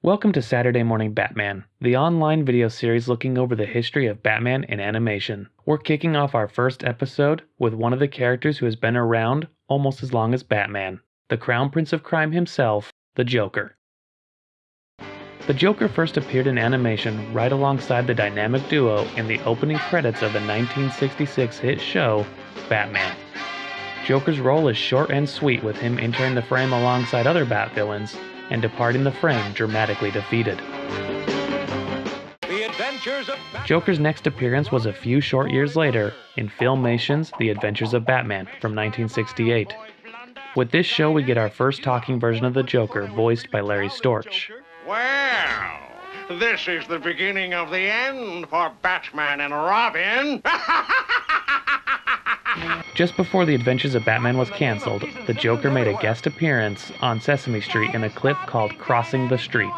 Welcome to Saturday Morning Batman, the online video series looking over the history of Batman in animation. We're kicking off our first episode with one of the characters who has been around almost as long as Batman, the Crown Prince of Crime himself, the Joker. The Joker first appeared in animation right alongside the dynamic duo in the opening credits of the 1966 hit show, Batman. Joker's role is short and sweet, with him entering the frame alongside other Bat-villains and departing the frame dramatically defeated. Joker's next appearance was a few short years later in Filmation's The Adventures of Batman from 1968. With this show we get our first talking version of the Joker, voiced by Larry Storch. Well, this is the beginning of the end for Batman and Robin. Just before The Adventures of Batman was cancelled, the Joker made a guest appearance on Sesame Street in a clip called Crossing the Street.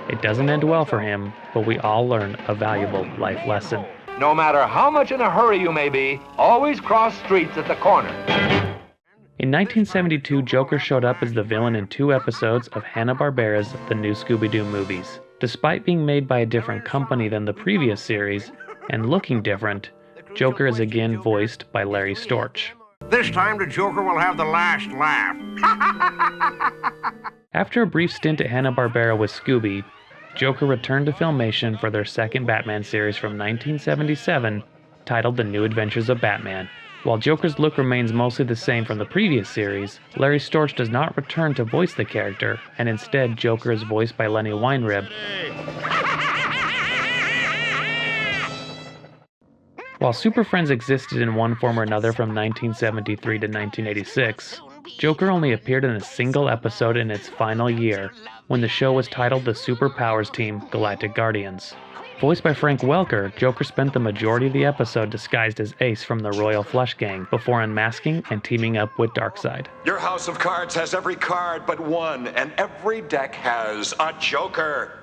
It doesn't end well for him, but we all learn a valuable life lesson. No matter how much in a hurry you may be, always cross streets at the corner. In 1972, Joker showed up as the villain in 2 episodes of Hanna-Barbera's The New Scooby-Doo movies. Despite being made by a different company than the previous series, and looking different, Joker is again voiced by Larry Storch. This time the Joker will have the last laugh. After a brief stint at Hanna-Barbera with Scooby, Joker returned to Filmation for their second Batman series from 1977, titled The New Adventures of Batman. While Joker's look remains mostly the same from the previous series, Larry Storch does not return to voice the character, and instead Joker is voiced by Lenny Weinrib. While Super Friends existed in one form or another from 1973 to 1986, Joker only appeared in a single episode in its final year, when the show was titled The Superpowers Team Galactic Guardians. Voiced by Frank Welker, Joker spent the majority of the episode disguised as Ace from the Royal Flush Gang, before unmasking and teaming up with Darkseid. Your house of cards has every card but one, and every deck has a Joker.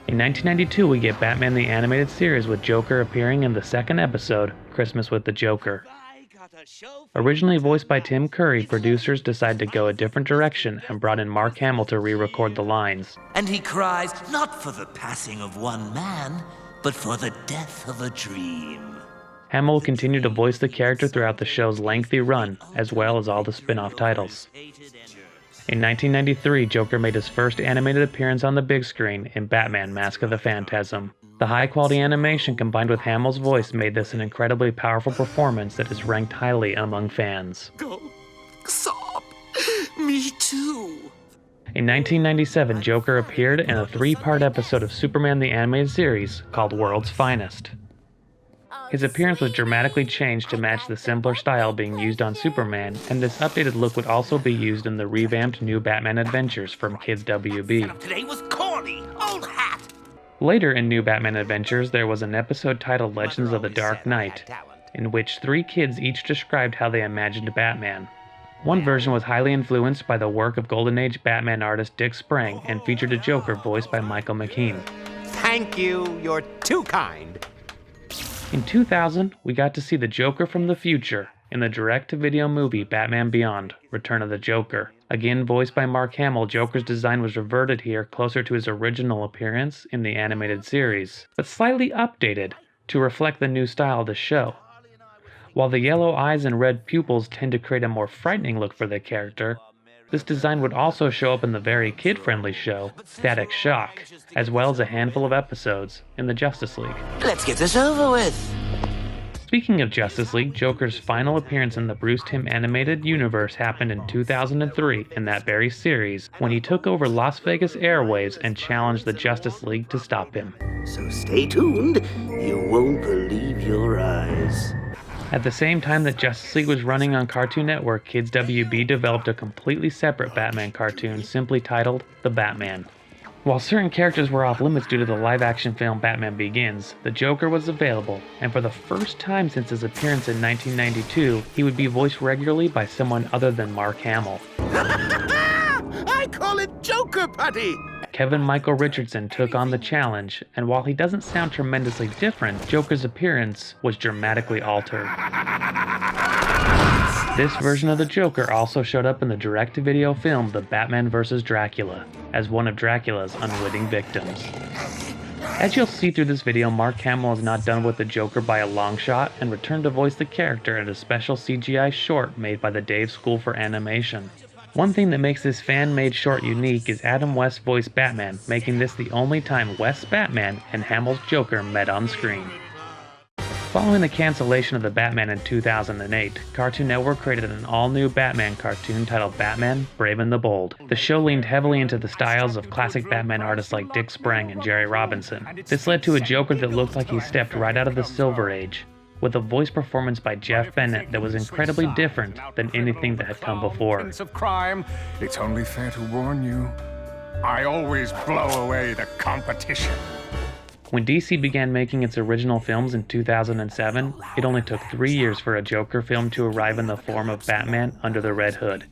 In 1992, we get Batman the Animated Series, with Joker appearing in the second episode, Christmas with the Joker. Originally voiced by Tim Curry, producers decided to go a different direction and brought in Mark Hamill to re-record the lines. And he cries, not for the passing of one man, but for the death of a dream. Hamill will continue to voice the character throughout the show's lengthy run, as well as all the spin-off titles. In 1993, Joker made his first animated appearance on the big screen in Batman: Mask of the Phantasm. The high-quality animation combined with Hamill's voice made this an incredibly powerful performance that is ranked highly among fans. Go, sob, me too. In 1997, Joker appeared in a 3-part episode of Superman the Animated Series called World's Finest. His appearance was dramatically changed to match the simpler style being used on Superman, and this updated look would also be used in the revamped New Batman Adventures from Kids WB. Today was corny, old hat. Later in New Batman Adventures, there was an episode titled Legends of the Dark Knight, in which 3 kids each described how they imagined Batman. One version was highly influenced by the work of Golden Age Batman artist Dick Sprang and featured a Joker voiced by Michael McKean. Thank you, you're too kind. In 2000, we got to see the Joker from the future in the direct-to-video movie Batman Beyond: Return of the Joker. Again voiced by Mark Hamill, Joker's design was reverted here closer to his original appearance in the animated series, but slightly updated to reflect the new style of the show. While the yellow eyes and red pupils tend to create a more frightening look for the character, this design would also show up in the very kid-friendly show, Static Shock, as well as a handful of episodes in the Justice League. Let's get this over with. Speaking of Justice League, Joker's final appearance in the Bruce Timm animated universe happened in 2003 in that very series, when he took over Las Vegas airwaves and challenged the Justice League to stop him. So stay tuned, you won't believe your eyes. At the same time that Justice League was running on Cartoon Network, Kids WB developed a completely separate Batman cartoon simply titled The Batman. While certain characters were off limits due to the live-action film Batman Begins, the Joker was available, and for the first time since his appearance in 1992, he would be voiced regularly by someone other than Mark Hamill. I call it Joker Putty. Kevin Michael Richardson took on the challenge, and while he doesn't sound tremendously different, Joker's appearance was dramatically altered. This version of the Joker also showed up in the direct-to-video film The Batman vs. Dracula, as one of Dracula's unwitting victims. As you'll see through this video, Mark Hamill is not done with the Joker by a long shot and returned to voice the character in a special CGI short made by the Dave School for Animation. One thing that makes this fan-made short unique is Adam West's voice Batman, making this the only time West's Batman and Hamill's Joker met on screen. Following the cancellation of the Batman in 2008, Cartoon Network created an all-new Batman cartoon titled Batman: Brave and the Bold. The show leaned heavily into the styles of classic Batman artists like Dick Sprang and Jerry Robinson. This led to a Joker that looked like he stepped right out of the Silver Age, with a voice performance by Jeff Bennett that was incredibly different than anything that had come before. Of crime, it's only fair to warn you, I always blow away the competition. When DC began making its original films in 2007, it only took 3 years for a Joker film to arrive in the form of Batman Under the Red Hood.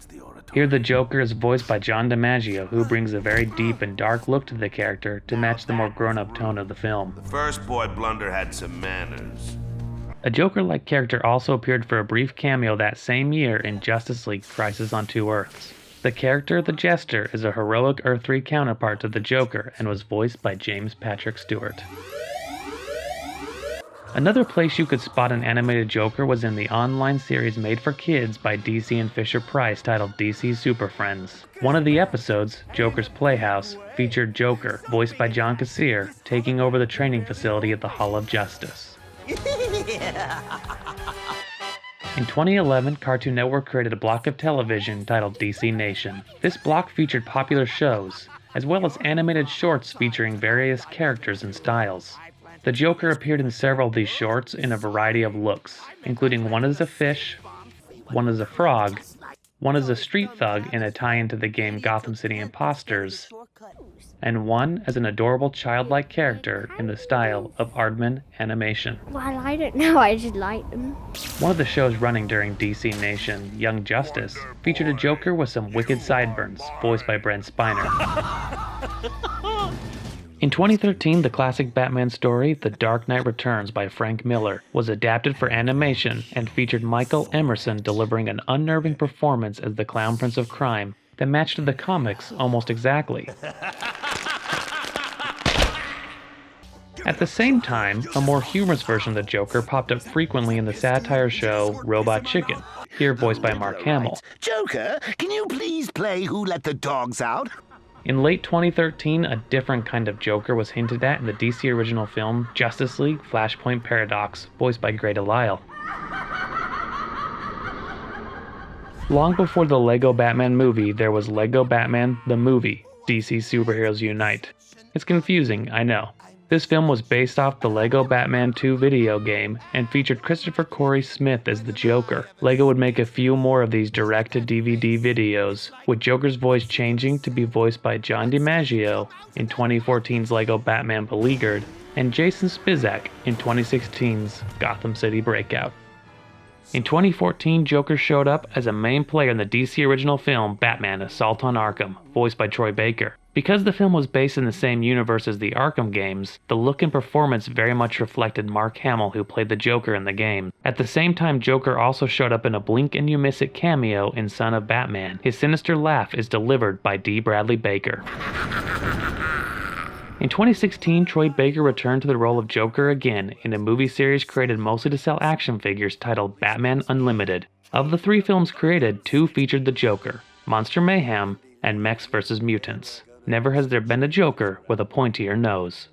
Here the Joker is voiced by John DiMaggio, who brings a very deep and dark look to the character to match the more grown-up tone of the film. The first boy Blunder had some manners. A Joker-like character also appeared for a brief cameo that same year in Justice League Crisis on Two Earths. The character, the Jester, is a heroic Earth 3 counterpart to the Joker and was voiced by James Patrick Stewart. Another place you could spot an animated Joker was in the online series made for kids by DC and Fisher-Price titled DC Super Friends. One of the episodes, Joker's Playhouse, featured Joker, voiced by John Kassir, taking over the training facility at the Hall of Justice. In 2011, Cartoon Network created a block of television titled DC Nation. This block featured popular shows, as well as animated shorts featuring various characters and styles. The Joker appeared in several of these shorts in a variety of looks, including one as a fish, one as a frog, one as a street thug in a tie-in to the game Gotham City Imposters, and one as an adorable childlike character in the style of Aardman Animation. Well, I don't know, I just like them. One of the shows running during DC Nation, Young Justice, featured a Joker with some wicked sideburns, voiced by Brent Spiner. In 2013, the classic Batman story, The Dark Knight Returns by Frank Miller, was adapted for animation and featured Michael Emerson delivering an unnerving performance as the Clown Prince of Crime that matched the comics almost exactly. At the same time, a more humorous version of the Joker popped up frequently in the satire show Robot Chicken, here voiced by Mark Hamill. Joker, can you please play Who Let the Dogs Out? In late 2013, a different kind of Joker was hinted at in the DC original film Justice League Flashpoint Paradox, voiced by Grey DeLisle. Long before the Lego Batman movie, there was Lego Batman the Movie, DC Superheroes Unite. It's confusing, I know. This film was based off the Lego Batman 2 video game and featured Christopher Corey Smith as the Joker. Lego would make a few more of these direct-to-DVD videos, with Joker's voice changing to be voiced by John DiMaggio in 2014's Lego Batman Beleaguered and Jason Spizak in 2016's Gotham City Breakout. In 2014, Joker showed up as a main player in the DC original film Batman: Assault on Arkham, voiced by Troy Baker. Because the film was based in the same universe as the Arkham games, the look and performance very much reflected Mark Hamill, who played the Joker in the game. At the same time, Joker also showed up in a Blink and You Miss It cameo in Son of Batman. His sinister laugh is delivered by D. Bradley Baker. In 2016, Troy Baker returned to the role of Joker again in a movie series created mostly to sell action figures titled Batman Unlimited. Of the 3 films created, 2 featured the Joker, Monster Mayhem, and Mechs vs. Mutants. Never has there been a Joker with a pointier nose.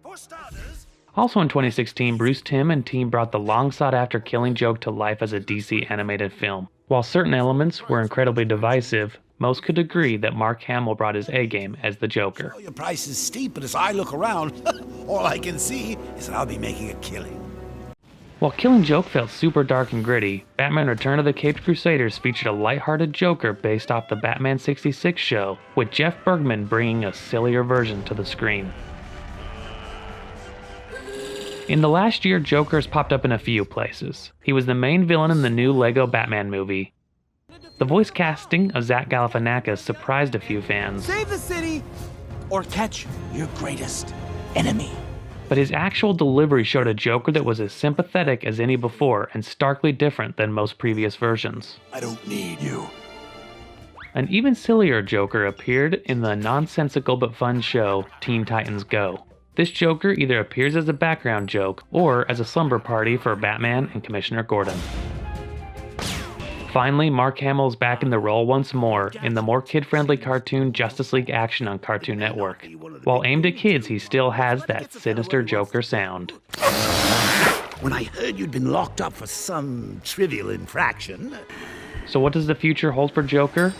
Also in 2016, Bruce Timm and team brought the long-sought-after Killing Joke to life as a DC animated film. While certain elements were incredibly divisive, most could agree that Mark Hamill brought his A-game as the Joker. Your price is steep, but as I look around, all I can see is that I'll be making a killing. While Killing Joke felt super dark and gritty, Batman Return of the Caped Crusaders featured a lighthearted Joker based off the Batman 66 show, with Jeff Bergman bringing a sillier version to the screen. In the last year, Joker has popped up in a few places. He was the main villain in the new Lego Batman movie. The voice casting of Zach Galifianakis surprised a few fans. Save the city or catch your greatest enemy. but his actual delivery showed a Joker that was as sympathetic as any before and starkly different than most previous versions. I don't need you. An even sillier Joker appeared in the nonsensical but fun show Teen Titans Go. This Joker either appears as a background joke or as a slumber party for Batman and Commissioner Gordon. Finally, Mark Hamill is back in the role once more in the more kid-friendly cartoon Justice League Action on Cartoon Network. While aimed at kids, he still has that sinister Joker sound. When I heard you'd been locked up for some trivial infraction... So what does the future hold for Joker?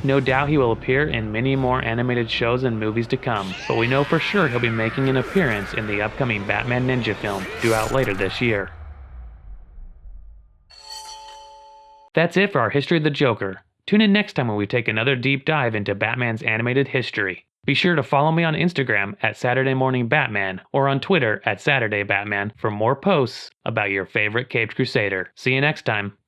No doubt he will appear in many more animated shows and movies to come, but we know for sure he'll be making an appearance in the upcoming Batman Ninja film, due out later this year. That's it for our history of the Joker. Tune in next time when we take another deep dive into Batman's animated history. Be sure to follow me on Instagram at Saturday Morning Batman or on Twitter at Saturday Batman for more posts about your favorite Caped Crusader. See you next time.